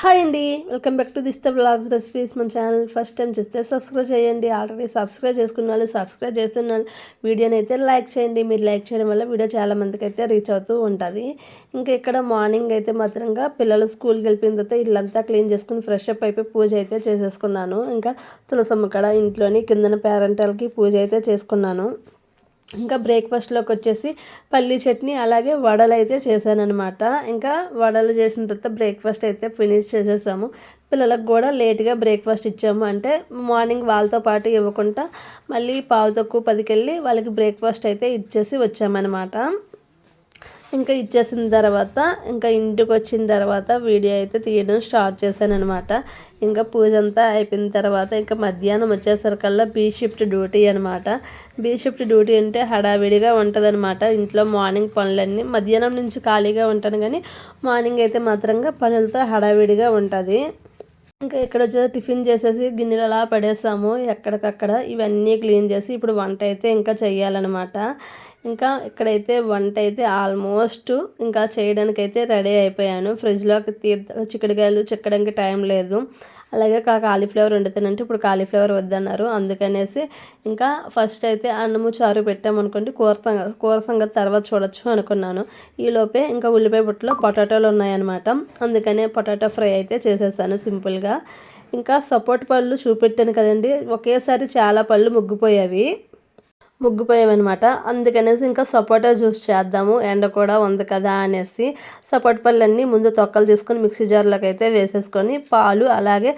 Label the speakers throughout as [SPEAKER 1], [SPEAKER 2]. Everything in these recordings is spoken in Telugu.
[SPEAKER 1] హాయ్ అండి, welcome back to this the blogs recipes. మన ఛానల్ ఫస్ట్ టైం చూస్తే సబ్స్క్రైబ్ చేయండి. ఆల్రెడీ సబ్స్క్రైబ్ చేసుకున్న వాళ్ళు సబ్స్క్రైబ్ చేస్తున్నారు. వీడియోని అయితే లైక్ చేయండి. మీరు లైక్ చేయడం వల్ల వీడియో చాలా మందికి అయితే రీచ్ అవుతూ ఉంటుంది. ఇంకా ఇక్కడ మార్నింగ్ అయితే మాత్రంగా పిల్లలు స్కూల్కి వెళ్ళిపోయిన తర్వాత ఇల్లంతా క్లీన్ చేసుకుని ఫ్రెష్ అప్ అయిపోయి పూజ అయితే చేసేసుకున్నాను. ఇంకా తులసమ్మ కాడ ఇంట్లోని కిందన పేరెంటల్కి పూజ అయితే చేసుకున్నాను. ఇంకా బ్రేక్ఫాస్ట్లోకి వచ్చేసి పల్లీ చట్నీ అలాగే వడలు అయితే చేశానమాట. ఇంకా వడలు చేసిన తర్వాత బ్రేక్ఫాస్ట్ అయితే ఫినిష్ చేసేసాము. పిల్లలకు కూడా లేట్గా బ్రేక్ఫాస్ట్ ఇచ్చాము. అంటే మార్నింగ్ వాళ్ళతో పాటు ఇవ్వకుండా మళ్ళీ 9:10 వాళ్ళకి బ్రేక్ఫాస్ట్ అయితే ఇచ్చేసి వచ్చామన్నమాట. ఇంకా ఇచ్చేసిన తర్వాత ఇంకా ఇంటికి వచ్చిన తర్వాత వీడియో అయితే తీయడం స్టార్ట్ చేశాను అనమాట. ఇంకా పూజ అంతా అయిపోయిన తర్వాత ఇంకా మధ్యాహ్నం వచ్చేసరికల్లా బీ షిఫ్ట్ డ్యూటీ అనమాట. బీ షిఫ్ట్ డ్యూటీ అంటే హడావిడిగా ఉంటుంది అనమాట. ఇంట్లో మార్నింగ్ పనులన్నీ మధ్యాహ్నం నుంచి ఖాళీగా ఉంటాను, కానీ మార్నింగ్ అయితే మాత్రంగా పనులతో హడావిడిగా ఉంటుంది. ఇంకా ఇక్కడ వచ్చేసి టిఫిన్ చేసేసి గిన్నెలు అలా పడేసాము ఎక్కడికక్కడ. ఇవన్నీ క్లీన్ చేసి ఇప్పుడు వంట అయితే ఇంకా చెయ్యాలన్నమాట. ఇంకా ఇక్కడైతే వంట అయితే ఆల్మోస్ట్ ఇంకా చేయడానికి అయితే రెడీ అయిపోయాను. ఫ్రిడ్జ్లోకి చిక్కుడుకాయలు చిక్కడానికి టైం లేదు. అలాగే కాలీఫ్లవర్ వండుతానంటే ఇప్పుడు కాలీఫ్లవర్ వద్దన్నారు. అందుకనేసి ఇంకా ఫస్ట్ అయితే అన్నము చారు పెట్టామనుకోండి, కూర సంగతి తర్వాత చూడొచ్చు అనుకున్నాను. ఈలోపే ఇంకా ఉల్లిపాయ బుట్టలో పొటాటోలు ఉన్నాయన్నమాట. అందుకనే పొటాటో ఫ్రై అయితే చేసేసాను సింపుల్గా. ఇంకా సపోటా పళ్ళు చూపెట్టాను కదండి, ఒకేసారి చాలా పళ్ళు ముగ్గిపోయామన్నమాట. అందుకనేసి ఇంకా సపోటా జ్యూస్ చేద్దాము, ఎండ కూడా ఉంది కదా అనేసి సపోటా పళ్ళన్నీ ముందు తొక్కలు తీసుకొని మిక్సీ జార్లోకి అయితే వేసేసుకొని పాలు అలాగే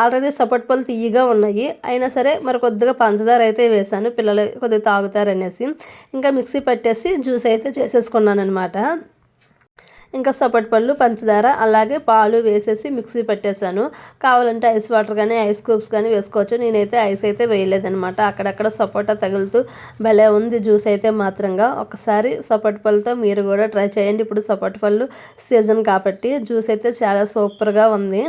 [SPEAKER 1] ఆల్రెడీ సపోటా పళ్ళు తీయగా ఉన్నాయి అయినా సరే మరి కొద్దిగా పంచదార అయితే వేసాను, పిల్లలు కొద్దిగా తాగుతారనేసి. ఇంకా మిక్సీ పట్టేసి జ్యూస్ అయితే చేసేసుకున్నాను అనమాట. ఇంకా సపోటా పళ్ళు పంచదార అలాగే పాలు వేసేసి మిక్సీ పెట్టేశాను. కావాలంటే ఐస్ వాటర్ కానీ ఐస్ క్యూబ్స్ కానీ వేసుకోవచ్చు. నేనైతే ఐస్ అయితే వేయలేదనమాట. అక్కడక్కడ సపోటా తగులుతూ భలే ఉంది జ్యూస్ అయితే మాత్రంగా. ఒకసారి సపోటా పళ్ళతో మీరు కూడా ట్రై చేయండి. ఇప్పుడు సపోటా పళ్ళు సీజన్ కాబట్టి జ్యూస్ అయితే చాలా సూపర్గా ఉంది.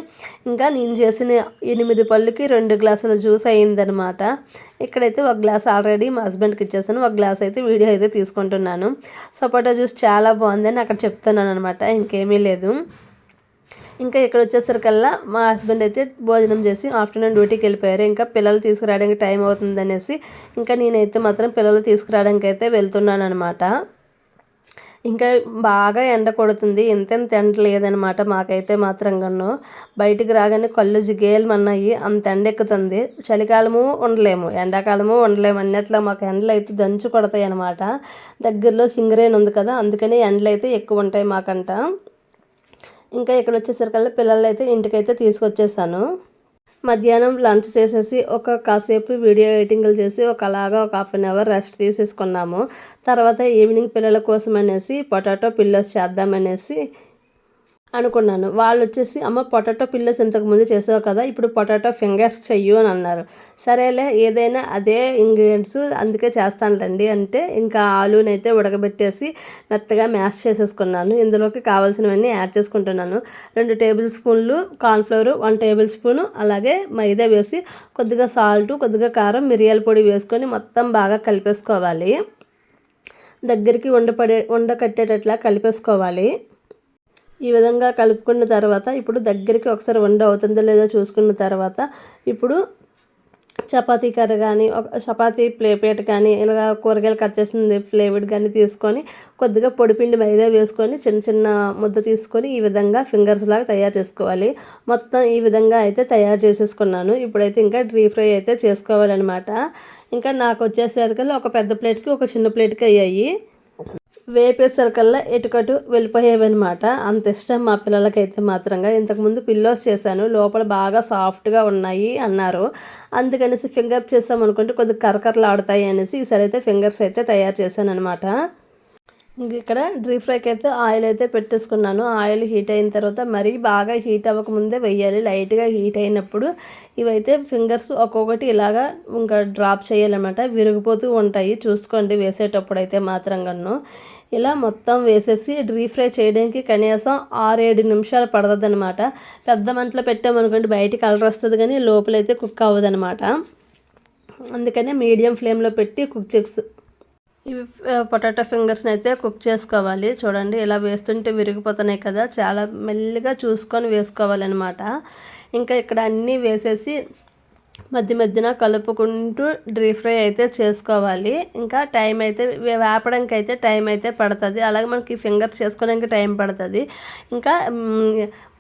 [SPEAKER 1] ఇంకా నేను చేసిన 8 పళ్ళుకి 2 గ్లాసుల జ్యూస్ అయ్యిందనమాట. ఇక్కడైతే ఒక గ్లాస్ ఆల్రెడీ మా హస్బెండ్కి ఇచ్చేసాను, ఒక గ్లాస్ అయితే వీడియో అయితే తీసుకుంటున్నాను. సపోటా జ్యూస్ చాలా బాగుందని అక్కడ చెప్తున్నాను అనమాట, ఇంకేమీ లేదు. ఇంకా ఇక్కడ వచ్చేసరికల్లా మా హస్బెండ్ అయితే భోజనం చేసి ఆఫ్టర్నూన్ డ్యూటీకి వెళ్ళిపోయారు. ఇంకా పిల్లలు తీసుకురావడానికి టైం అవుతుందనేసి ఇంకా నేనైతే మాత్రం పిల్లలు తీసుకురావడానికి అయితే వెళ్తున్నాను అనమాట. ఇంకా బాగా ఎండ కొడుతుంది, ఎంతెంత ఎండ లేదనమాట మాకైతే మాత్రంగాను. బయటికి రాగానే కళ్ళు జిగేలమన్నాయి, అంత ఎండ ఎక్కుతుంది. చలికాలము ఉండలేము, ఎండాకాలము ఉండలేము అన్నట్లు మాకు ఎండలు అయితే దంచు కొడతాయి అనమాట. దగ్గరలో సింగరేణి ఉంది కదా, అందుకని ఎండలు అయితే ఎక్కువ ఉంటాయి మాకంట. ఇంకా ఇక్కడ వచ్చేసరికల్లా పిల్లలు అయితే ఇంటికైతే తీసుకొచ్చేసాను. మధ్యాహ్నం లంచ్ చేసేసి కాసేపు వీడియో ఎడిటింగ్లు చేసి అలాగా ఒక 1/2 అవర్ రెస్ట్ తీసేసుకున్నాము. తర్వాత ఈవినింగ్ పిల్లల కోసం అనేసి పొటాటో పిల్లర్స్ చేద్దామనేసి అనుకున్నాను. వాళ్ళు వచ్చేసి అమ్మ పొటాటో పిల్లర్స్ ఇంతకుముందు చేసావు కదా, ఇప్పుడు పొటాటో ఫింగర్స్ చెయ్యు అని అన్నారు. సరేలే ఏదైనా అదే ఇంగ్రీడియంట్స్ అందుకే చేస్తానులేండి అంటే ఇంకా ఆలూనైతే ఉడకబెట్టేసి మెత్తగా మ్యాష్ చేసేసుకున్నాను. ఇందులోకి కావాల్సినవన్నీ యాడ్ చేసుకుంటున్నాను. 2 టేబుల్ స్పూన్లు కార్న్ఫ్లవర్, 1 టేబుల్ స్పూను అలాగే మైదా వేసి కొద్దిగా సాల్ట్, కొద్దిగా కారం, మిరియాల పొడి వేసుకొని మొత్తం బాగా కలిపేసుకోవాలి. దగ్గరికి ఉండకట్టేటట్లా కలిపేసుకోవాలి. ఈ విధంగా కలుపుకున్న తర్వాత ఇప్పుడు దగ్గరికి ఒకసారి వండ అవుతుందో లేదో చూసుకున్న తర్వాత ఇప్పుడు చపాతీ కర్ర కానీ చపాతీ ప్లేట్ కానీ ఇలా కూరగాయలు కట్ చేసింది ఫ్లేవర్డ్ కానీ తీసుకొని కొద్దిగా పొడిపిండి మైదా వేసుకొని చిన్న చిన్న ముద్ద తీసుకొని ఈ విధంగా ఫింగర్స్ లాగా తయారు చేసుకోవాలి. మొత్తం ఈ విధంగా అయితే తయారు చేసేసుకున్నాను. ఇప్పుడైతే ఇంకా డీప్ ఫ్రై అయితే చేసుకోవాలన్నమాట. ఇంకా నాకు వచ్చేసరికల్లా ఒక పెద్ద ప్లేట్కి ఒక చిన్న ప్లేట్కి అయ్యాయి. వేపేసరికల్లా ఎటుకటు వెళ్ళిపోయేవన్నమాట. అంత ఇష్టం మా పిల్లలకైతే మాత్రంగా. ఇంతకుముందు పిల్లోస్ చేశాను, లోపల బాగా సాఫ్ట్గా ఉన్నాయి అన్నారు. అందుకనేసి ఫింగర్ చేసామనుకుంటే కొద్దిగా కరకరలాడుతాయి అనేసి ఈసారి అయితే ఫింగర్స్ అయితే తయారు చేశాను అనమాట. ఇక్కడ డీప్ ఫ్రైకి అయితే ఆయిల్ అయితే పెట్టేసుకున్నాను. ఆయిల్ హీట్ అయిన తర్వాత మరీ బాగా హీట్ అవ్వకముందే వేయాలి. లైట్గా హీట్ అయినప్పుడు ఇవైతే ఫింగర్స్ ఒక్కొక్కటి ఇలాగా ఇంకా డ్రాప్ చేయాలన్నమాట. విరిగిపోతూ ఉంటాయి, చూసుకోండి వేసేటప్పుడు అయితే మాత్రంగాను. ఇలా మొత్తం వేసేసి డీప్ ఫ్రై చేయడానికి కనీసం 6-7 నిమిషాలు పడుతుంది అనమాట. పెద్ద మంటలో పెట్టామనుకోండి బయట కలర్ వస్తుంది కానీ లోపలైతే కుక్ అవ్వదనమాట. అందుకనే మీడియం ఫ్లేమ్లో పెట్టి కుక్ ఇవి పొటాటో ఫింగర్స్ని అయితే కుక్ చేసుకోవాలి. చూడండి ఇలా వేస్తుంటే విరిగిపోతున్నాయి కదా, చాలా మెల్లిగా చూసుకొని వేసుకోవాలన్నమాట. ఇంకా ఇక్కడ అన్నీ వేసేసి మధ్య మధ్యన కలుపుకుంటూ డీప్ ఫ్రై అయితే చేసుకోవాలి. ఇంకా టైం అయితే వేపడానికి అయితే టైం అయితే పడుతుంది, అలాగే మనకి ఫింగర్స్ చేసుకోవడానికి టైం పడుతుంది. ఇంకా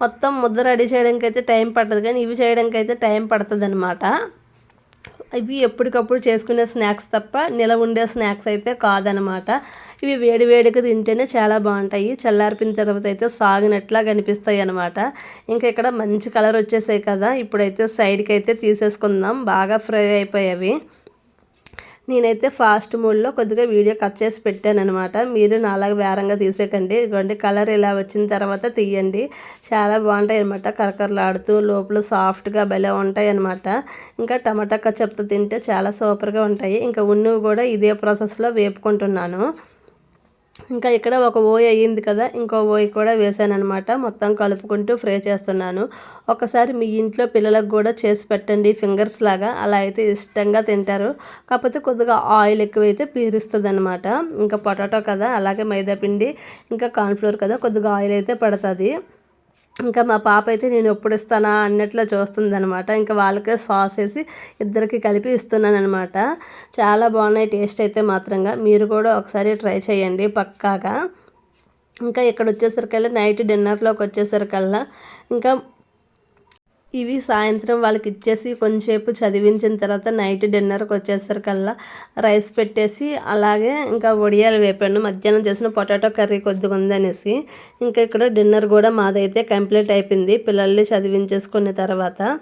[SPEAKER 1] మొత్తం ముద్ద రెడీ చేయడానికి అయితే టైం పడుతుంది, కానీ ఇవి చేయడానికి అయితే టైం పడుతుంది అనమాట. ఇవి ఎప్పటికప్పుడు చేసుకునే స్నాక్స్ తప్ప నిలవ ఉండే స్నాక్స్ అయితే కాదనమాట. ఇవి వేడి వేడిగా తింటేనే చాలా బాగుంటాయి. చల్లారిపోయిన తర్వాత అయితే సాగినట్లా కనిపిస్తాయి అనమాట. ఇంకా ఇక్కడ మంచి కలర్ వచ్చేసాయి కదా, ఇప్పుడైతే సైడ్కి అయితే తీసేసుకుందాం. బాగా ఫ్రై అయిపోయావి. నేనైతే ఫాస్ట్ మోడ్లో కొద్దిగా వీడియో కట్ చేసి పెట్టాను అనమాట. మీరు నాలాగా వేరంగా తీసేకండి. ఇదిగోండి కలర్ ఇలా వచ్చిన తర్వాత తీయండి. చాలా బాగుంటాయి అనమాట, కరకరలాడుతూ లోపల సాఫ్ట్గా భలే ఉంటాయి అనమాట. ఇంకా టమాటా కచప్తో తింటే చాలా సూపర్గా ఉంటాయి. ఇంకా ఉన్నవి కూడా ఇదే ప్రాసెస్లో వేపుకుంటున్నాను. ఇంకా ఇక్కడ ఒక ఓయి అయ్యింది కదా, ఇంకో ఓయి కూడా వేసాను అనమాట. మొత్తం కలుపుకుంటూ ఫ్రై చేస్తున్నాను. ఒకసారి మీ ఇంట్లో పిల్లలకు కూడా చేసి పెట్టండి ఫింగర్స్ లాగా, అలా అయితే ఇష్టంగా తింటారు. కాకపోతే కొద్దిగా ఆయిల్ ఎక్కువైతే పీరుస్తుంది అనమాట. ఇంకా పొటాటో కదా, అలాగే మైదా పిండి ఇంకా కార్న్ఫ్లోర్ కదా, కొద్దిగా ఆయిల్ అయితే పడుతుంది. ఇంకా మా పాప అయితే నేను ఎప్పుడు ఇస్తానా అన్నట్లు చూస్తుందనమాట. ఇంకా వాళ్ళకే సాస్ వేసి ఇద్దరికి కలిపి ఇస్తున్నాను అనమాట. చాలా బాగున్నాయి టేస్ట్ అయితే మాత్రంగా. మీరు కూడా ఒకసారి ట్రై చేయండి పక్కాగా. ఇంకా ఇక్కడ వచ్చేసరికల్లా నైట్ డిన్నర్లోకి వచ్చేసరికల్లా ఇంకా ఇవి సాయంత్రం వాళ్ళకి ఇచ్చేసి కొంచెంసేపు చదివించిన తర్వాత నైట్ డిన్నర్కి వచ్చేసరికల్లా రైస్ పెట్టేసి, అలాగే ఇంకా వడియాలు వేపాను. మధ్యాహ్నం చేసిన పొటాటో కర్రీ కొద్దిగా ఉందనేసి ఇంకా ఇక్కడ డిన్నర్ కూడా మాదైతే కంప్లీట్ అయిపోయింది. పిల్లల్ని చదివించేసుకున్న తర్వాత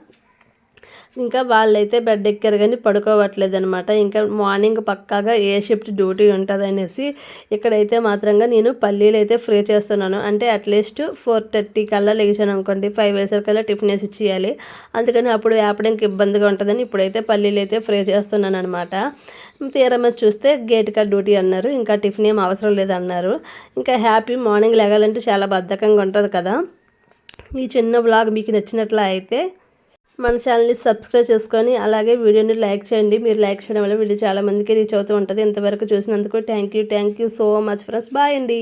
[SPEAKER 1] ఇంకా వాళ్ళైతే బెడ్ ఎక్కారు కానీ పడుకోవట్లేదు అనమాట. ఇంకా మార్నింగ్ పక్కాగా ఏ షిఫ్ట్ డ్యూటీ ఉంటుంది అనేసి ఇక్కడైతే మాత్రంగా నేను పల్లీలు అయితే ఫ్రై చేస్తున్నాను. అంటే అట్లీస్ట్ 4:30 కల్లా లేచాను అనుకోండి, 5 వేసరికల్లా టిఫిన్ వేసి ఇచ్చేయాలి. అందుకని అప్పుడు వేపడానికి ఇబ్బందిగా ఉంటుందని ఇప్పుడైతే పల్లీలు అయితే ఫ్రై చేస్తున్నాను అనమాట. తీరమే చూస్తే గేట్ కాడ డ్యూటీ అన్నారు, ఇంకా టిఫిన్ ఏం అవసరం లేదన్నారు. ఇంకా హ్యాపీ మార్నింగ్ లేగాలంటే చాలా బద్ధకంగా ఉంటుంది కదా. ఈ చిన్న వ్లాగ్ మీకు నచ్చినట్ల అయితే మన ఛానల్ని సబ్స్క్రైబ్ చేసుకొని అలాగే వీడియోని లైక్ చేయండి. మీరు లైక్ చేయడం వల్ల వీడియో చాలా మందికి రీచ్ అవుతూ ఉంటుంది. ఇంతవరకు చూసినందుకు thank you so much friends. Bye అండి.